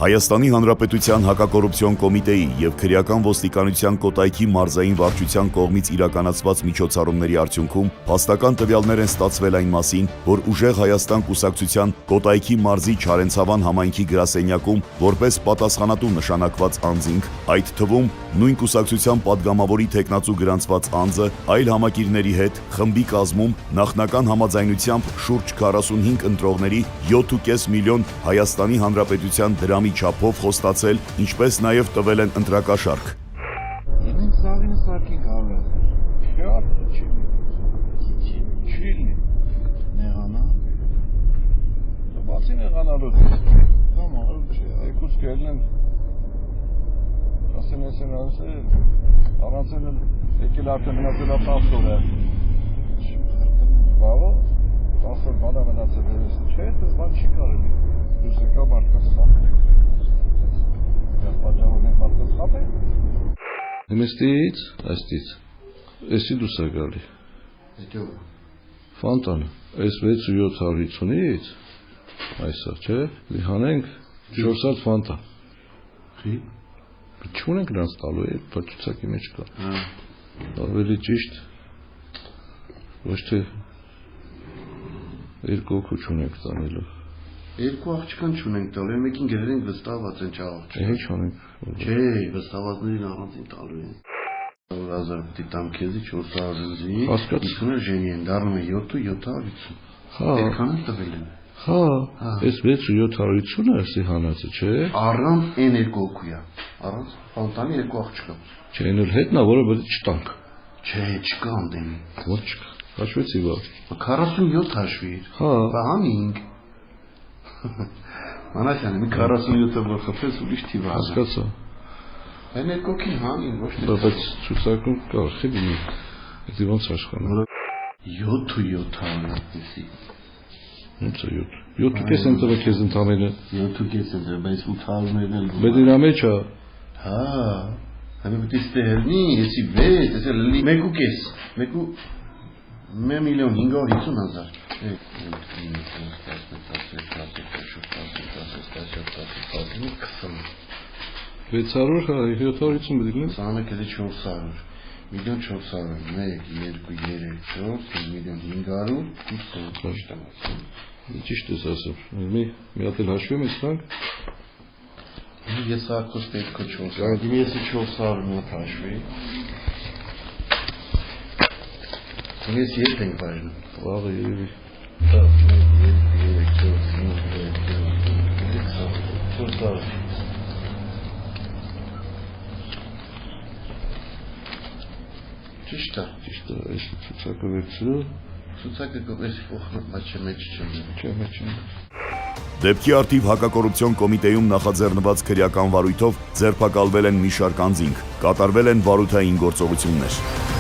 Հայաստանի Հանրապետության հակակոռուպցիոն կոմիտեի և քրեական ոստիկանության Կոտայքի մարզային վարչության կողմից իրականացված միջոցառումների արդյունքում փաստական տվյալներ են ստացվել այն մասին, որ Ուժեղ Հայաստան կուսակցության Կոտայքի մարզի Չարենցավան համայնքի գրասենյակում որպես պատասխանատու նշանակված անձինք, այդ թվում նույն կուսակցության падգամավորի թեկնածու գրանցված անձը այլ համակիրների հետ խմբի կազմում նախնական համաձայնությամբ շուրջ 45 ընտրողների 7.5 միլիոն Հայաստանի Հանրապետության դրամի չափով խոստացել, ինչպես նաև տվել են ընտրակաշառք։ Ինձ սաղինը սարքին կավրած շատ չիլի նեղանա բացի նեղանալոտ կամ այգուս կերն են ասեն ասեն առանցել են եկել արդեն մնացել ապասոր է բավոտ ասել բանա մնացել է չէ դες բան չի կարելի դուս եկա մարդկաց սախնեք Մստից, այստից, էսի դուս է գալի, Ֆանտան, այս 6-750-ից, այսա, չէ, լիհանենք 4 հատ Ֆանտա, չունենք նրանց տալու է, բաճուցակի մեջ կա, ավելի ճիշտ, ոչ թե 2 հոգու չունենք տանելով, Երկու աղջկան չունենք տալու, մեկին գրել ենք վստահված են չաղջկ։ Չէ, չունենք։ Չէ, վստահվածներին առանցին տալու են։ 1000 պիտի տամ քեզի 400 ընձի, 50-ը ժենի են, դառնում է 7-750։ Հա։ Այդքանը տվել են։ Հա, այս 6-750-ը էսի հանածը, չէ։ Առանց այն երկու հոգույա, առանց Ֆանտանի երկու աղջկա։ Չէ, այն էլ հետն է, որը պետք է չտանք։ Չէ, չկա անդեմի։ Ոչ չկա։ Հաշվեցի բա։ 47 հաշվի։ Հա։ Բա 5 Մանասյանը, մի 47-ը որ խփես ուրիշ թիվ է։ Հասկացա։ Այն երկոքին հանին, ոչ թե։ Բայց ցուցակում կա, խիլի։ Դի ոնց աշխանը։ 7-700-ի։ Ոնց է 7։ 7.5 են տվել քեզ ընդամենը։ 7.5 են տվել, բայց 800-ներն էլ։ Բայց դրա մեջ է։ Հա։ Հələ պետք է ստեղնի, էսի 6, էսի 1.5, 1.550,000 600, 750 բդիկն է։ Սանը կելի 400, միլիոն 400, 1, 2, 3, 4, 1.550,000 Ճիշտ ես ասում, մի հատ էլ հաշվեմ ես տանք։ Ես ակոս պետք է 400, եսի 400 մի հատ հաշվի Ես ետ ենք վայրնում Վաղը երևի 400 Ճիշտ է, այս ցուցակը վերցրու Ցուցակը կողես փոխն բայց մեջ չեմ Չէ, մեջ չեմ Դեպքի արդիվ հակակոռուպցիոն կոմիտեում նախաձեռնված քրեական վարույթով ձերբակալվել են մի շարք անձինք, կատարվել են վարութային գործողություններ։